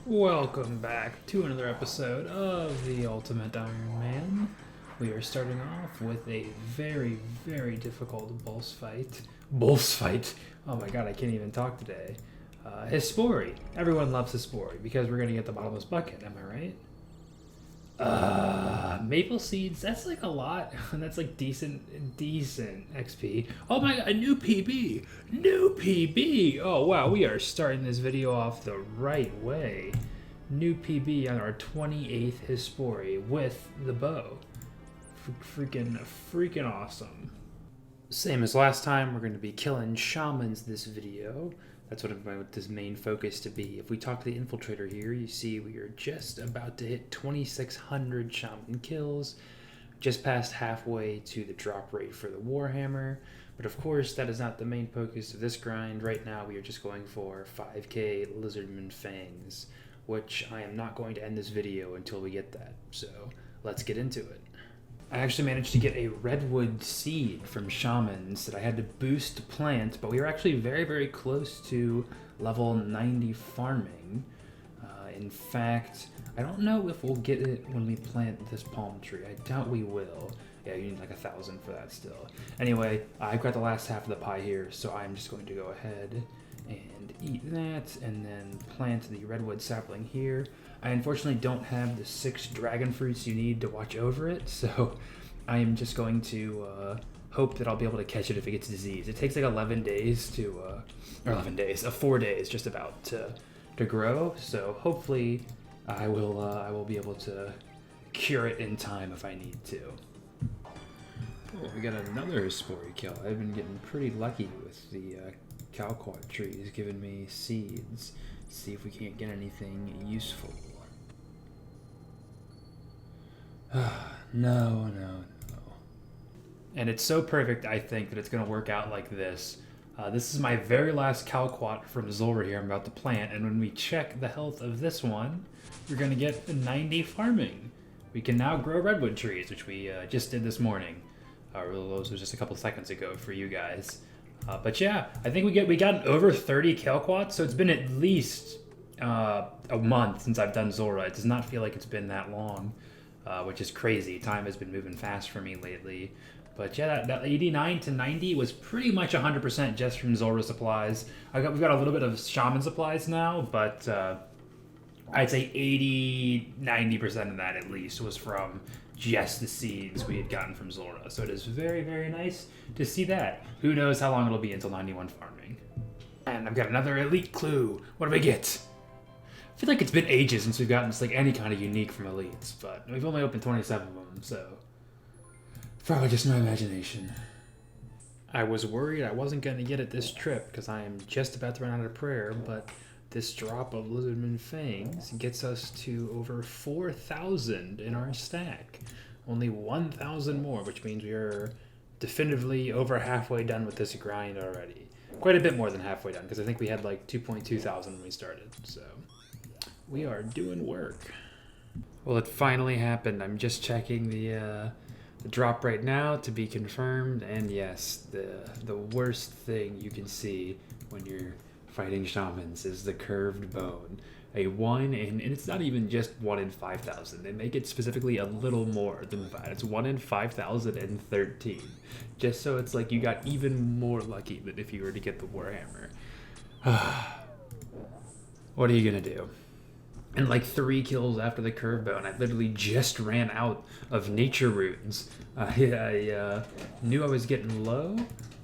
Welcome back to another episode of The Ultimate Iron Man. We are starting off with a very, very difficult boss fight. Boss fight? Oh my god, I can't even talk today. Hispori. Everyone loves Hispori because we're going to get the bottomless bucket, am I right? Maple seeds, that's like a lot. That's like decent XP. Oh my god, a new PB! New PB! Oh wow, we are starting this video off the right way. New PB on our 28th Hispori with the bow. Freaking awesome. Same as last time, we're going to be killing shamans this video. That's what I want this main focus to be. If we talk to the infiltrator here, you see we are just about to hit 2,600 shaman kills, just past halfway to the drop rate for the Warhammer. But of course, that is not the main focus of this grind. Right now, we are just going for 5k Lizardman Fangs, which I am not going to end this video until we get that. So let's get into it. I actually managed to get a redwood seed from shamans that I had to boost to plant, but we were actually very, very close to level 90 farming. In fact, I don't know if we'll get it when we plant this palm tree. I doubt we will. Yeah, you need like 1,000 for that still. Anyway, I've got the last half of the pie here, so I'm just going to go ahead and eat that and then plant the redwood sapling here. I unfortunately don't have the 6 dragon fruits you need to watch over it, so I am just going to hope that I'll be able to catch it if it gets diseased. It takes like 11 days to, or 11 days, 4 days just about to grow, so hopefully I will be able to cure it in time if I need to. Oh, we got another Spore kill. I've been getting pretty lucky with the Calquat trees giving me seeds. Let's see if we can't get anything useful. No. And it's so perfect, I think, that it's going to work out like this. This is my very last Calquat from Zulrah here I'm about to plant, and when we check the health of this one, we're going to get 90 farming. We can now grow redwood trees, which we just did this morning. Those was just a couple seconds ago for you guys. But yeah, I think we got over 30 Calquats, so it's been at least a month since I've done Zulrah. It does not feel like it's been that long, which is crazy. Time has been moving fast for me lately. But yeah, that 89 to 90 was pretty much 100% just from Zulrah supplies. We've got a little bit of shaman supplies now, but I'd say 80-90% of that at least was from just the seeds we had gotten from Zulrah. So it is very, very nice to see that. Who knows how long it'll be until 91 farming. And I've got another elite clue. What do we get? I feel like it's been ages since we've gotten just like any kind of unique from elites, but we've only opened 27 of them, so probably just my imagination. I was worried I wasn't going to get it this trip because I am just about to run out of prayer, but this drop of Lizardman Fangs gets us to over 4,000 in our stack. Only 1,000 more, which means we are definitively over halfway done with this grind already. Quite a bit more than halfway done, because I think we had like 2.2 thousand when we started, so we are doing work. Well, it finally happened. I'm just checking the drop right now to be confirmed, and yes, the worst thing you can see when you're fighting shamans is the curved bone. A 1 in, and it's not even just 1 in 5,000. They make it specifically a little more than that. It's 1 in 5,013. Just so it's like you got even more lucky than if you were to get the Warhammer. What are you gonna do? And like 3 kills after the curve bone, I literally just ran out of nature runes. I knew I was getting low,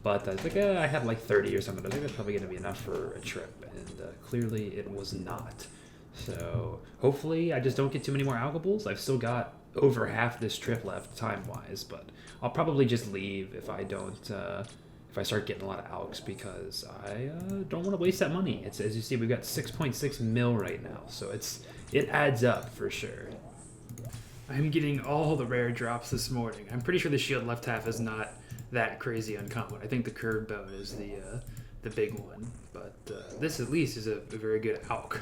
but I was like, I had like 30 or something. I think that's probably going to be enough for a trip, and clearly it was not. So hopefully I just don't get too many more alkables. I've still got over half this trip left time-wise, but I'll probably just leave if I don't... if I start getting a lot of alks, because I don't want to waste that money. It's, as you see, we've got 6.6 mil right now, so it adds up for sure. I'm getting all the rare drops this morning. I'm pretty sure the shield left half is not that crazy uncommon. I think the curved bone is the big one, but this at least is a very good alk,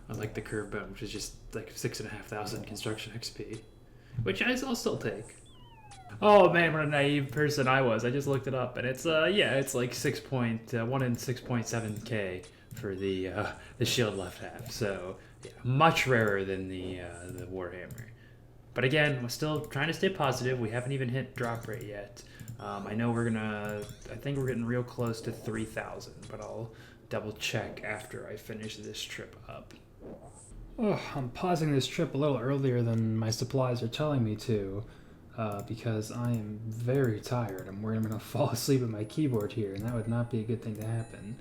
unlike the curved bone, which is just like 6,500 construction XP, which I'll still take. Oh man, what a naive person I was. I just looked it up, and it's yeah, it's like 1 in 6.7k for the shield left half. So Yeah, much rarer than the Warhammer. But again, we're still trying to stay positive. We haven't even hit drop rate yet. I know I think we're getting real close to 3,000, but I'll double check after I finish this trip up. Oh, I'm pausing this trip a little earlier than my supplies are telling me to, because I am very tired. I'm worried I'm going to fall asleep at my keyboard here, and that would not be a good thing to happen.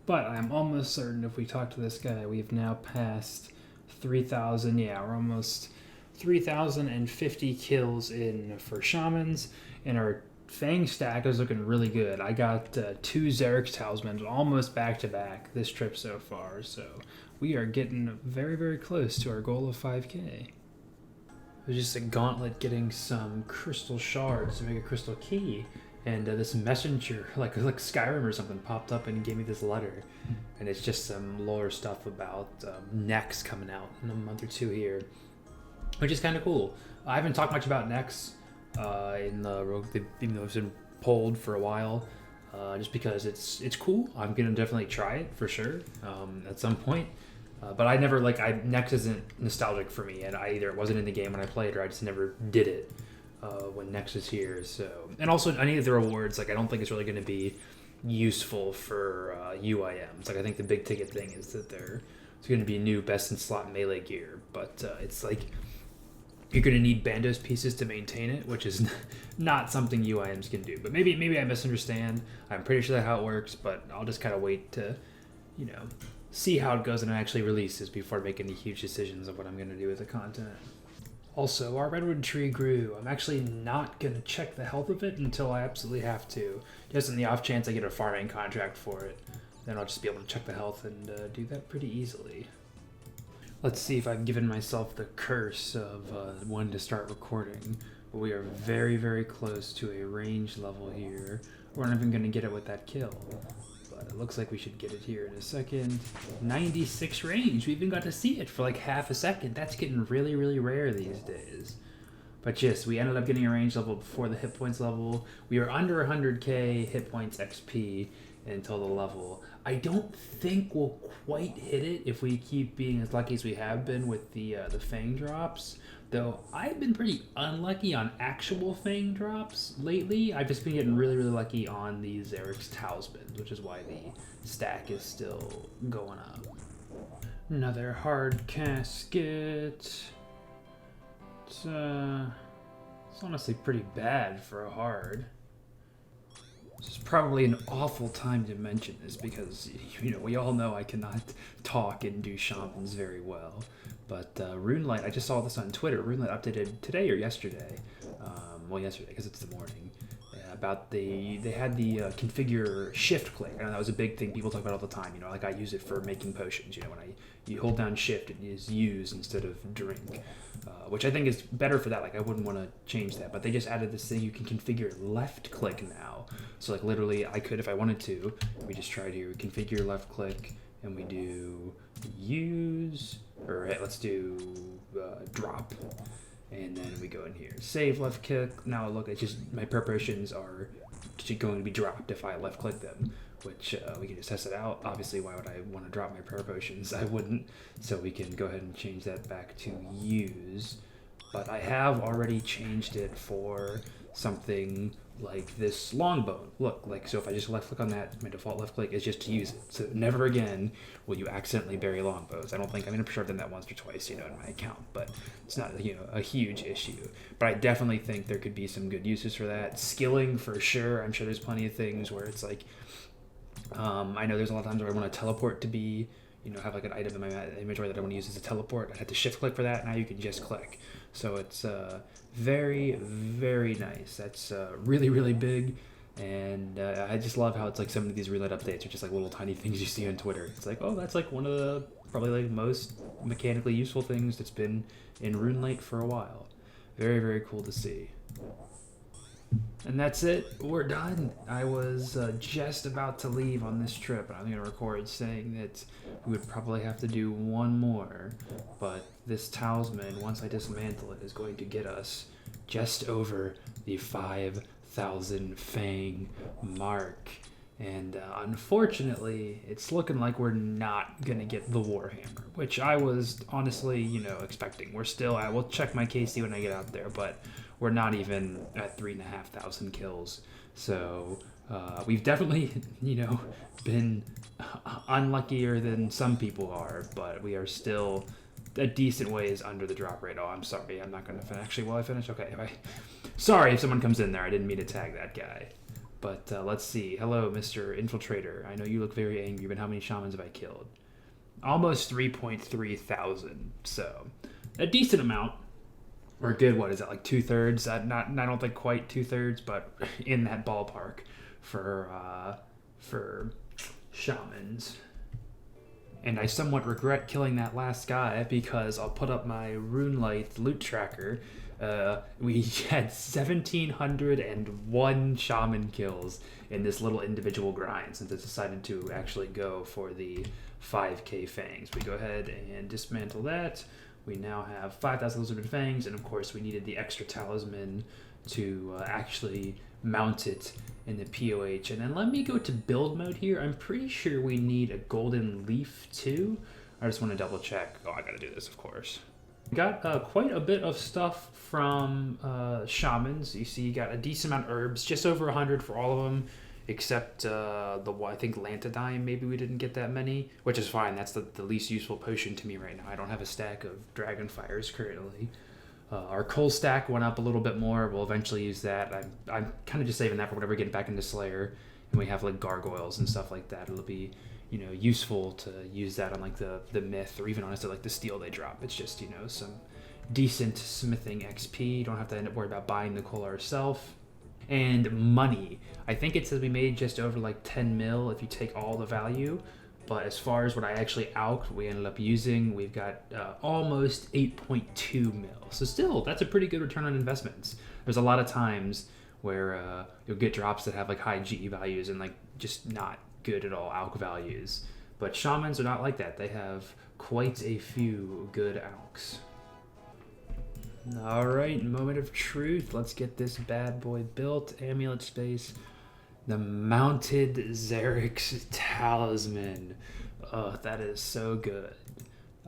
But I'm almost certain if we talk to this guy, we've now passed 3,000. Yeah, we're almost 3,050 kills in for shamans, and our Fang stack is looking really good. I got 2 Xerix talismans almost back to back this trip so far, so we are getting very, very close to our goal of 5k. It was just a gauntlet getting some crystal shards to make a crystal key, and this messenger, like Skyrim or something, popped up and gave me this letter, and it's just some lore stuff about Nex coming out in a month or 2 here, which is kind of cool. I haven't talked much about Nex in the rogue, even though it's been pulled for a while, just because it's cool. I'm gonna definitely try it for sure at some point. But I never Nex isn't nostalgic for me, and either it wasn't in the game when I played, or I just never did it when Nex is here. So, and also any of the rewards, I don't think it's really going to be useful for UIMs. I think the big ticket thing is that it's going to be new best in slot melee gear, but it's you're going to need Bandos pieces to maintain it, which is not something UIMs can do. But maybe I misunderstand. I'm pretty sure that's how it works, but I'll just kind of wait to, see how it goes and it actually releases before making any huge decisions of what I'm going to do with the content. Also, our redwood tree grew. I'm actually not going to check the health of it until I absolutely have to. Just in the off chance I get a farming contract for it, then I'll just be able to check the health and do that pretty easily. Let's see if I've given myself the curse of when to start recording. But we are very, very close to a range level here. We're not even going to get it with that kill. But it looks like we should get it here in a second. 96 range. We even got to see it for half a second. That's getting really, really rare these days. But yes, we ended up getting a range level before the hit points level. We are under 100k hit points XP until the level. I don't think we'll quite hit it if we keep being as lucky as we have been with the Fang drops. Though I've been pretty unlucky on actual Fang drops lately. I've just been getting really, really lucky on the Xerix talismans, which is why the stack is still going up. Another hard casket. It's honestly pretty bad for a hard. This is probably an awful time to mention this because, we all know I cannot talk and do shamans very well. But RuneLight, I just saw this on Twitter. RuneLight updated today or yesterday. Yesterday because it's the morning. About they had the configure shift click. I know that was a big thing people talk about all the time. I use it for making potions. When you hold down shift, it is use instead of drink, which I think is better for that. I wouldn't want to change that, but they just added this thing you can configure left click now. So literally, I could if I wanted to. We just tried here. We configure left click, and we do use, or let's do drop. And then we go in here, save left click. Now look, it's just my preparations are going to be dropped if I left click them, which we can just test it out. Obviously, why would I want to drop my prayer potions? I wouldn't. So we can go ahead and change that back to use. But I have already changed it for something like this longbone. Look, so if I just left click on that, my default left click is just to use it. So never again will you accidentally bury longbows. I'm pretty sure I've done that once or twice, in my account, but it's not, a huge issue. But I definitely think there could be some good uses for that. Skilling for sure. I'm sure there's plenty of things where it's I know there's a lot of times where I want to teleport to be, have an item in my inventory that I want to use as a teleport. I had to shift click for that. Now you can just click. So it's very, very nice. That's really, really big. And I just love how it's some of these RuneLight updates are just little tiny things you see on Twitter. It's that's one of the probably most mechanically useful things that's been in RuneLight for a while. Very, very cool to see. And that's it. We're done. I was just about to leave on this trip, and I'm going to record saying that we would probably have to do one more. But this talisman, once I dismantle it, is going to get us just over the 5,000 Fang mark. And unfortunately, it's looking like we're not going to get the Warhammer, which I was honestly, expecting. We're still, I will check my KC when I get out there, but we're not even at 3,500 kills. So we've definitely, been unluckier than some people are, but we are still a decent ways under the drop rate. Oh, I'm sorry. I'm not going to finish. Actually, will I finish? Okay. Sorry if someone comes in there. I didn't mean to tag that guy. But let's see. Hello, Mr. Infiltrator. I know you look very angry, but how many shamans have I killed? Almost 3.3 thousand. So, a decent amount. Or good, what is that, like 2/3? I don't think quite 2/3, but in that ballpark for shamans. And I somewhat regret killing that last guy because I'll put up my Runelight loot tracker. We had 1,701 shaman kills in this little individual grind since I decided to actually go for the 5k fangs. We go ahead and dismantle that. We now have 5,000 Lizardman fangs, and of course we needed the extra talisman to actually mount it in the POH. And then let me go to build mode here. I'm pretty sure we need a golden leaf too. I just want to double check. Oh, I gotta do this, of course. Got quite a bit of stuff from shamans. You see, you got a decent amount of herbs, just over 100 for all of them, except I think Lantidine, maybe we didn't get that many, which is fine. That's the least useful potion to me right now. I don't have a stack of Dragonfires currently. Our coal stack went up a little bit more. We'll eventually use that. I'm kind of just saving that for whenever we get back into Slayer, and we have like gargoyles and stuff like that. It'll be useful to use that on like the myth, or even honestly like the steel they drop. It's just some decent smithing XP. You don't have to end up worried about buying the coal ourselves. And money. I think it says we made just over like 10 mil if you take all the value. But as far as what I actually we ended up using, we've got almost 8.2 mil. So still, that's a pretty good return on investments. There's a lot of times where you'll get drops that have like high GE values and like just not good at all alch values. But shamans are not like that. They have quite a few good alchs. Alright, moment of truth. Let's get this bad boy built. Amulet space. The mounted Xerix talisman. Oh, that is so good.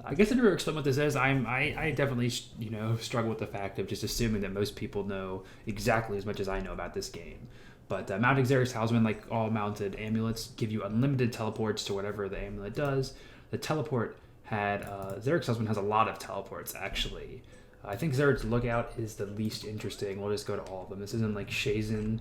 I guess I never explain what this is. I definitely struggle with the fact of just assuming that most people know exactly as much as I know about this game. But mounted Xerix talisman, like all mounted amulets, give you unlimited teleports to whatever the amulet does. The teleport had Xerix talisman has a lot of teleports actually. I think Xerix Lookout is the least interesting. We'll just go to all of them. This isn't like Shazen.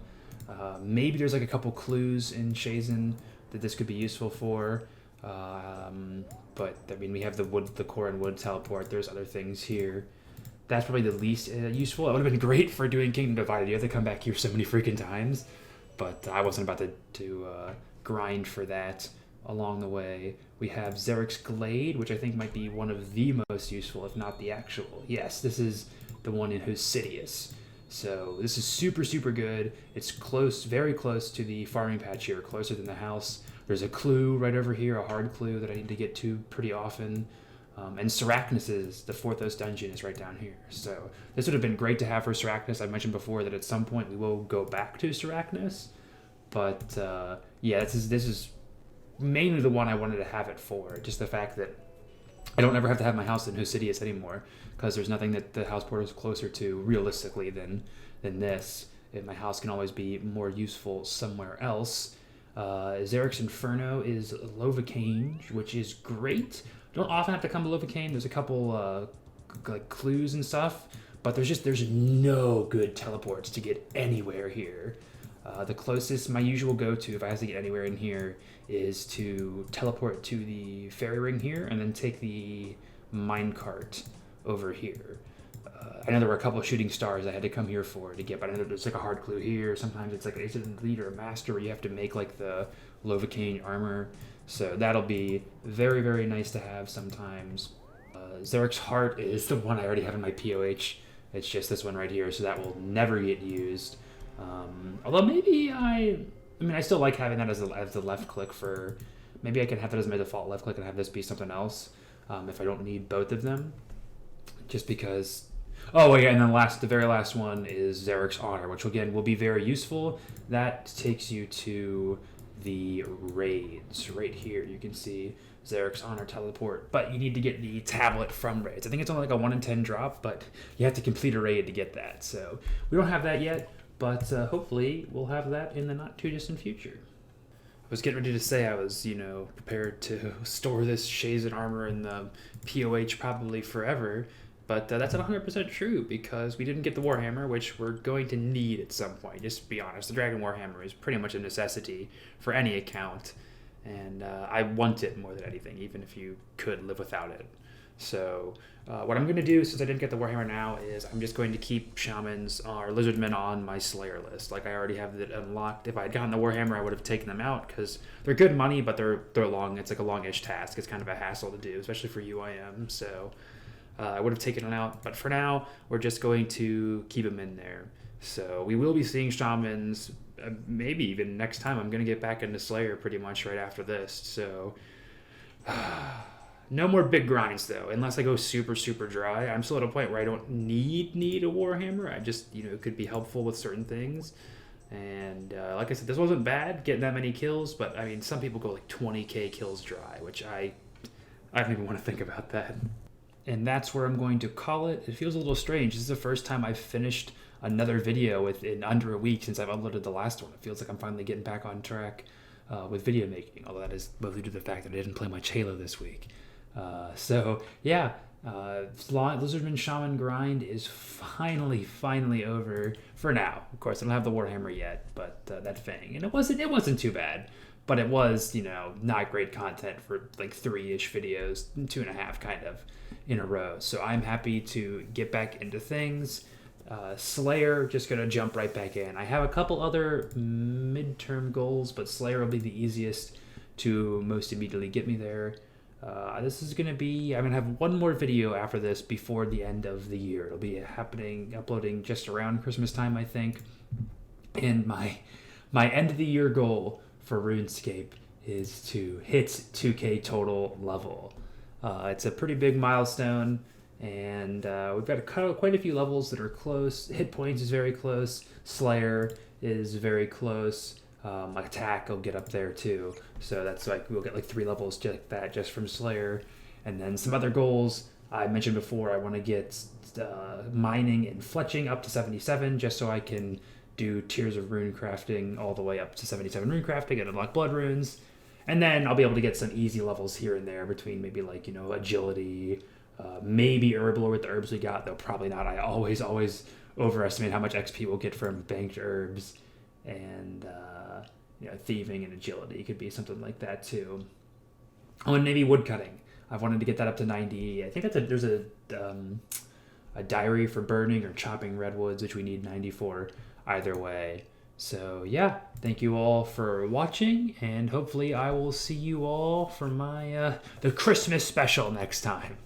Maybe there's like a couple clues in Shazen that this could be useful for. But I mean, we have the core and wood teleport. There's other things here. That's probably the least useful. It would have been great for doing Kingdom Divided. You have to come back here so many freaking times. But I wasn't about to grind for that along the way. We have Xerix Glade, which I think might be one of the most useful, if not the actual. Yes, this is the one in Hosidius. So this is super, super good. It's close, very close to the farming patch here, closer than the house. There's a clue right over here, a hard clue that I need to get to pretty often. And Sarachnis, the Forthos dungeon, is right down here. So this would have been great to have for Sarachnis. I mentioned before that at some point we will go back to Sarachnis. But yeah, this is mainly the one I wanted to have it for. Just the fact that I don't ever have to have my house in Hosidius anymore, because there's nothing that the house portal is closer to realistically than this. And my house can always be more useful somewhere else. Xerix Inferno is Lovacange, which is great. Don't often have to come to Lovacange. There's a couple like clues and stuff, but there's no good teleports to get anywhere here. The closest, my usual go-to if I have to get anywhere in here, is to teleport to the fairy ring here and then take the minecart over here. I know there were a couple of shooting stars I had to come here for to get, but I know there's like a hard clue here. Sometimes it's like is it a lead or a master where you have to make like the Lovacange armor. So that'll be very, very nice to have sometimes. Xerix Heart is the one I already have in my POH. It's just this one right here, so that will never get used. Although maybe I still like having that as the left click for. Maybe I can have that as my default left click and have this be something else if I don't need both of them. Just because. Oh yeah, and then the very last one is Xerix Honor, which again will be very useful. That takes you to the raids. Right here, you can see Zarek's Honor Teleport, but you need to get the tablet from raids. I think it's only like a 1 in 10 drop, but you have to complete a raid to get that. So we don't have that yet, but hopefully we'll have that in the not too distant future. I was getting ready to say I was, prepared to store this Shazen armor in the POH probably forever, but that's not 100% true because we didn't get the Warhammer, which we're going to need at some point. Just to be honest, the Dragon Warhammer is pretty much a necessity for any account, and I want it more than anything, even if you could live without it. So what I'm going to do, since I didn't get the Warhammer now, is I'm just going to keep Shamans or Lizardmen on my Slayer list. Like, I already have it unlocked. If I had gotten the Warhammer, I would have taken them out, because they're good money, but they're long. It's like a longish task. It's kind of a hassle to do, especially for UIM. So I would have taken them out. But for now, we're just going to keep them in there. So we will be seeing Shamans, maybe even next time. I'm going to get back into Slayer pretty much right after this. So no more big grinds, though, unless I go super, super dry. I'm still at a point where I don't need a Warhammer. I just, it could be helpful with certain things. And like I said, this wasn't bad, getting that many kills, but, I mean, some people go like 20k kills dry, which I don't even want to think about that. And that's where I'm going to call it. It feels a little strange. This is the first time I've finished another video in under a week since I've uploaded the last one. It feels like I'm finally getting back on track with video making, although that is mostly due to the fact that I didn't play much Halo this week. Lizardman Shaman grind is finally over for now. Of course, I don't have the Warhammer yet, but that Fang, and it wasn't too bad, but it was not great content for like 3-ish videos, 2.5 kind of in a row. So I'm happy to get back into things. Slayer, just gonna jump right back in. I have a couple other midterm goals, but Slayer will be the easiest to most immediately get me there. I'm gonna have one more video after this before the end of the year. It'll be uploading just around Christmas time, I think. And my end of the year goal for RuneScape is to hit 2K total level. It's a pretty big milestone, and we've got quite a few levels that are close. Hit points is very close. Slayer is very close. Attack will get up there too, so that's like we'll get like 3 levels like that just from Slayer. And then some other goals I mentioned before. I want to get mining and fletching up to 77, just so I can do tiers of rune crafting all the way up to 77 rune crafting and unlock blood runes. And then I'll be able to get some easy levels here and there between maybe like agility, maybe herblore with the herbs we got, though probably not. I always overestimate how much XP we'll get from banked herbs. And thieving and agility could be something like that too. Oh, and maybe woodcutting. I've wanted to get that up to 90. I think there's a diary for burning or chopping redwoods, which we need 90 for either way. So yeah, thank you all for watching, and hopefully I will see you all for my the Christmas special next time.